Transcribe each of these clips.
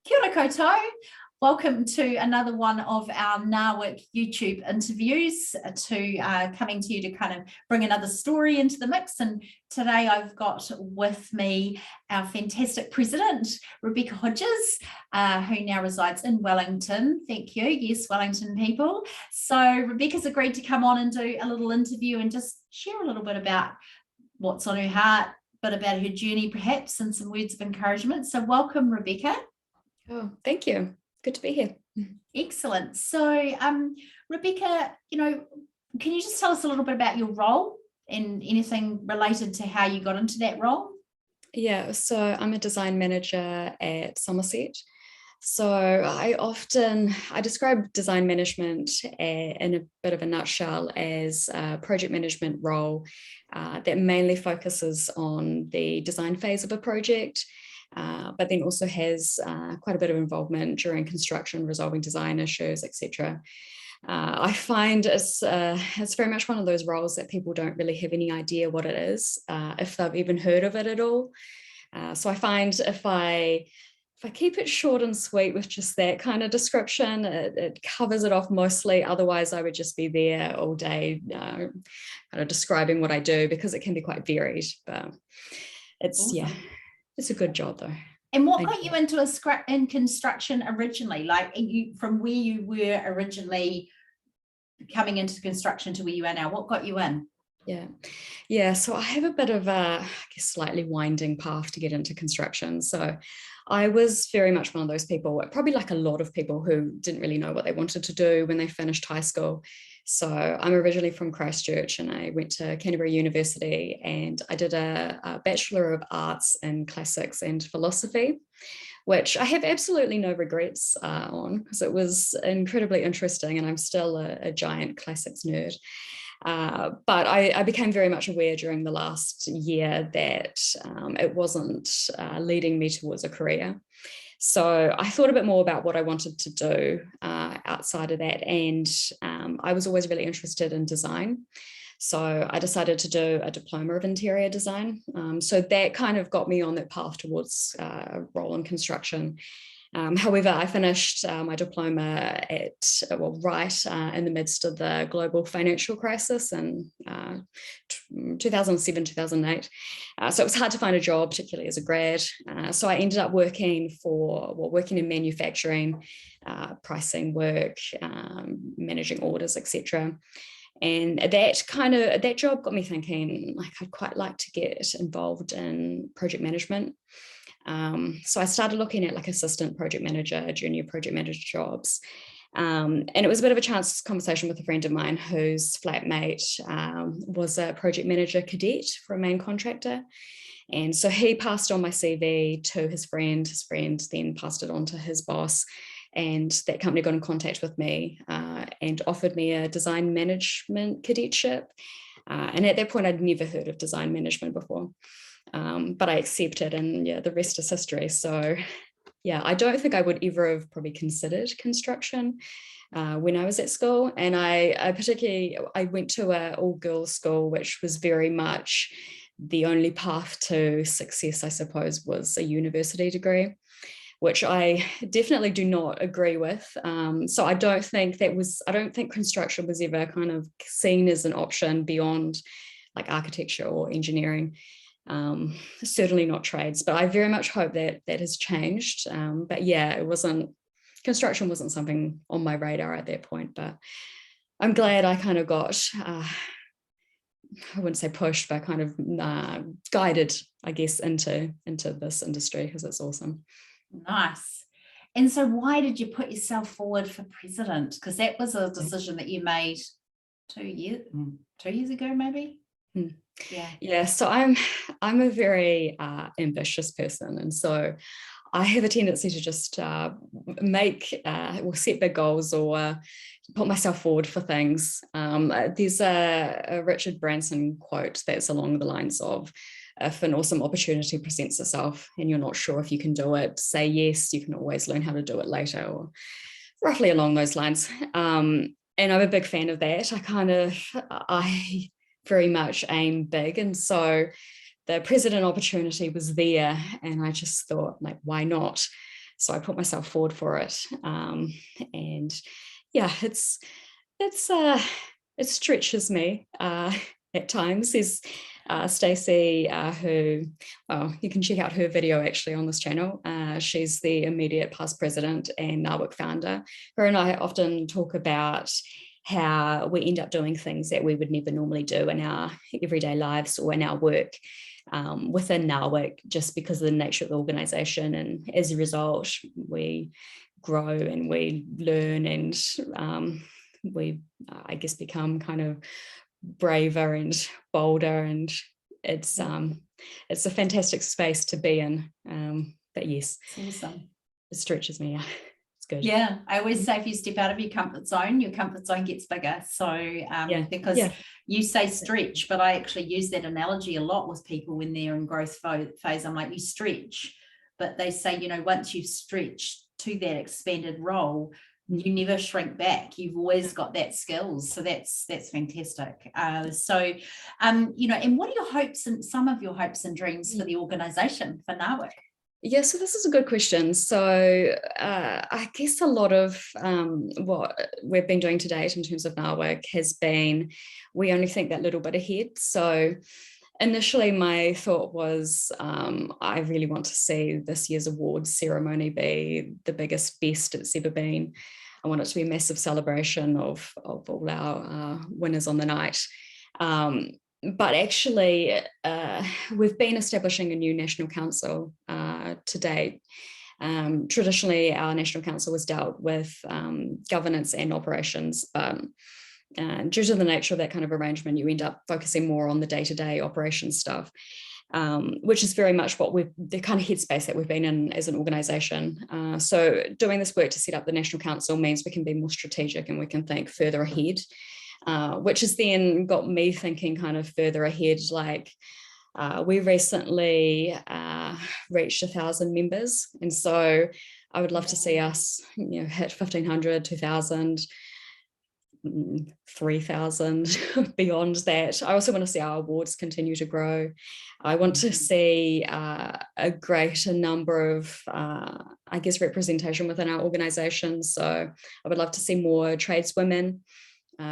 Kia ora koutou. Welcome to another one of our NAWIC YouTube interviews coming to you to kind of bring another story into the mix. And today I've got with me our fantastic president, Rebecca Hodges, who now resides in Wellington. Thank you. Yes, Wellington people. So Rebecca's agreed to come on and do a little interview and just share a little bit about what's on her heart, but about her journey perhaps, and some words of encouragement. So welcome, Rebecca. Oh, thank you. Good to be here. Excellent. So, Rebecca, can you just tell us a little bit about your role and anything related to how you got into that role? Yeah, so I'm a design manager at Somerset. So I describe design management in a bit of a nutshell as a project management role that mainly focuses on the design phase of a project, but then also has quite a bit of involvement during construction, resolving design issues, etc. I find it's very much one of those roles that people don't really have any idea what it is, if they've even heard of it at all. So I find if I keep it short and sweet with just that kind of description, it covers it off mostly. Otherwise, I would just be there all day kind of describing what I do, because it can be quite varied. But it's, awesome. Yeah, it's a good job though. And what got you into in construction originally? Like from where you were originally coming into construction to where you are now, what got you in? Yeah. So I have a bit of a, slightly winding path to get into construction. So I was very much one of those people, probably like a lot of people, who didn't really know what they wanted to do when they finished high school. So I'm originally from Christchurch, and I went to Canterbury University, and I did a Bachelor of Arts in Classics and Philosophy, which I have absolutely no regrets on, because it was incredibly interesting, and I'm still a giant classics nerd. But I became very much aware during the last year that it wasn't leading me towards a career. So I thought a bit more about what I wanted to do outside of that. And I was always really interested in design. So I decided to do a diploma of interior design. So that kind of got me on that path towards a role in construction. However, I finished my diploma right in the midst of the global financial crisis in 2007, 2008. So it was hard to find a job, particularly as a grad. So I ended up working in manufacturing, pricing work, managing orders, etc. And that job got me thinking, like, I'd quite like to get involved in project management. So I started looking at like assistant project manager, junior project manager jobs. And it was a bit of a chance conversation with a friend of mine whose flatmate was a project manager cadet for a main contractor. And so he passed on my CV to his friend then passed it on to his boss. And that company got in contact with me and offered me a design management cadetship. And at that point, I'd never heard of design management before. But I accepted, and yeah, the rest is history. So yeah, I don't think I would ever have probably considered construction when I was at school. And I went to an all-girls school, which was very much the only path to success, I suppose, was a university degree, which I definitely do not agree with. So I don't think construction was ever kind of seen as an option beyond like architecture or engineering. Certainly not trades, but I very much hope that has changed. But yeah, construction wasn't something on my radar at that point, but I'm glad I kind of got, I wouldn't say pushed, but kind of guided, I guess, into this industry, because it's awesome. Nice. And so why did you put yourself forward for president? Because that was a decision that you made 2 years ago, maybe? Yeah. So I'm a very ambitious person, and so I have a tendency to just set big goals or put myself forward for things. There's a Richard Branson quote that's along the lines of, if an awesome opportunity presents itself and you're not sure if you can do it, say yes, you can always learn how to do it later, or roughly along those lines. And I'm a big fan of that. I very much aim big, and so the president opportunity was there, and I just thought, like, why not? So I put myself forward for it. And yeah, it stretches me at times. There's Stacey, who, well, you can check out her video actually on this channel. She's the immediate past president and NAWIC founder. Her and I often talk about how we end up doing things that we would never normally do in our everyday lives or in our work within NAWIC, just because of the nature of the organization. And as a result, we grow and we learn, and we, I guess, become kind of braver and bolder, and it's a fantastic space to be in. But yes, it's awesome. It stretches me out. It's good. Yeah, I always say if you step out of your comfort zone gets bigger. So because you say stretch, but I actually use that analogy a lot with people when they're in growth phase. I'm like, you stretch, but they say, once you've stretched to that expanded role, you never shrink back. You've always got that skills. So that's fantastic. And what are your hopes and some of your hopes and dreams for the organization, for NAWIC? Yeah, so this is a good question. So I guess a lot of what we've been doing to date in terms of NAWIC has been, we only think that little bit ahead. So initially my thought was, I really want to see this year's awards ceremony be the biggest, best it's ever been. I want it to be a massive celebration of all our winners on the night. But actually, we've been establishing a new National Council to date. Traditionally, our National Council was dealt with governance and operations, but due to the nature of that kind of arrangement, you end up focusing more on the day-to-day operations stuff, which is very much the kind of headspace that we've been in as an organisation. So doing this work to set up the National Council means we can be more strategic and we can think further ahead. Which has then got me thinking kind of further ahead, like we recently reached 1,000 members. And so I would love to see us, hit 1,500, 2,000, 3,000 beyond that. I also want to see our awards continue to grow. I want to see a greater number of, representation within our organisation. So I would love to see more tradeswomen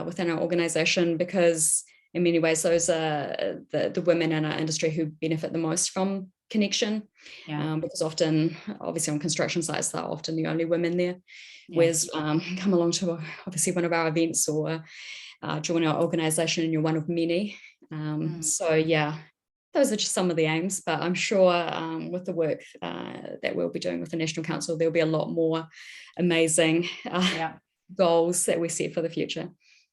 within our organisation, because in many ways those are the women in our industry who benefit the most from connection, because often, obviously on construction sites, they're often the only women there. Whereas come along to obviously one of our events or join our organisation and you're one of many. So yeah, those are just some of the aims, but I'm sure with the work that we'll be doing with the National Council, there'll be a lot more amazing goals that we set for the future.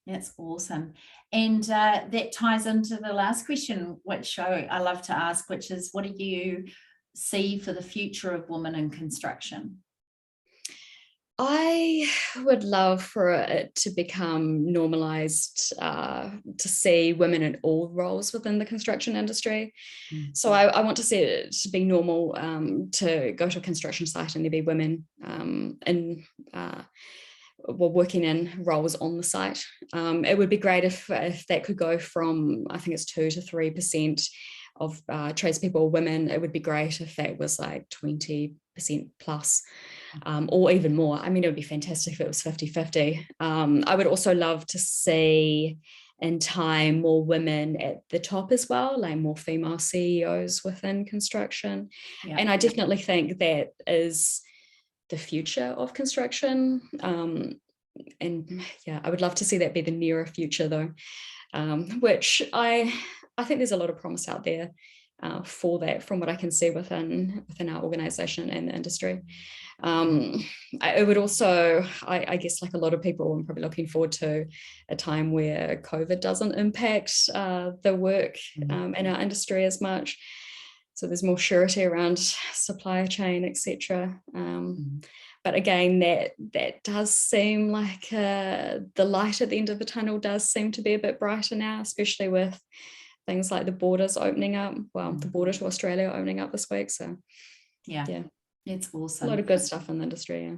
That's awesome. And that ties into the last question, which I love to ask, which is, what do you see for the future of women in construction? I would love for it to become normalized to see women in all roles within the construction industry. So I want to see it to be normal to go to a construction site and there be women working in roles on the site. It would be great if that could go from, I think it's 2 to 3% of tradespeople women. It would be great if that was like 20% plus, or even more. I mean, it would be fantastic if it was 50-50. I would also love to see in time more women at the top as well, like more female CEOs within construction. And I definitely think that is the future of construction. And yeah, I would love to see that be the nearer future though, which I think there's a lot of promise out there for that, from what I can see within our organisation and the industry. It would also, I guess, like a lot of people, I'm probably looking forward to a time where COVID doesn't impact the work in our industry as much. So there's more surety around supply chain, etc. But again, that does seem like the light at the end of the tunnel does seem to be a bit brighter now, especially with things like the borders opening up. Well, the border to Australia opening up this week. So yeah, it's awesome. A lot of good stuff in the industry. Yeah,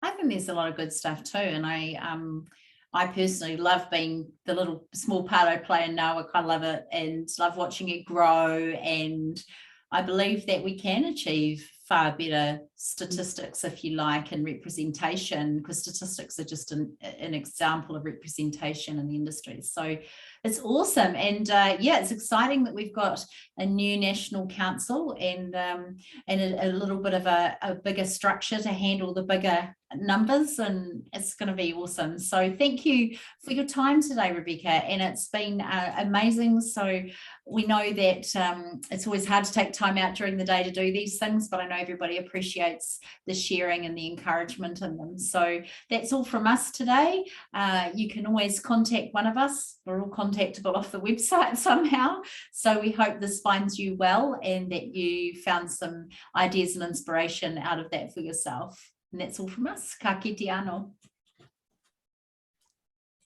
I think there's a lot of good stuff too, and I personally love being the little small part I play in NAWIC. I love it and love watching it grow, and I believe that we can achieve far better statistics, if you like, and representation, because statistics are just an example of representation in the industry. So it's awesome. And yeah, it's exciting that we've got a new national council and a little bit of a bigger structure to handle the bigger numbers, and it's going to be awesome. So thank you for your time today, Rebecca, and it's been amazing. So we know that it's always hard to take time out during the day to do these things, but I know everybody appreciates the sharing and the encouragement in them. So that's all from us today. You can always contact one of us. We're all contactable off the website somehow. So we hope this finds you well and that you found some ideas and inspiration out of that for yourself. And that's all from us. Ka kite anō.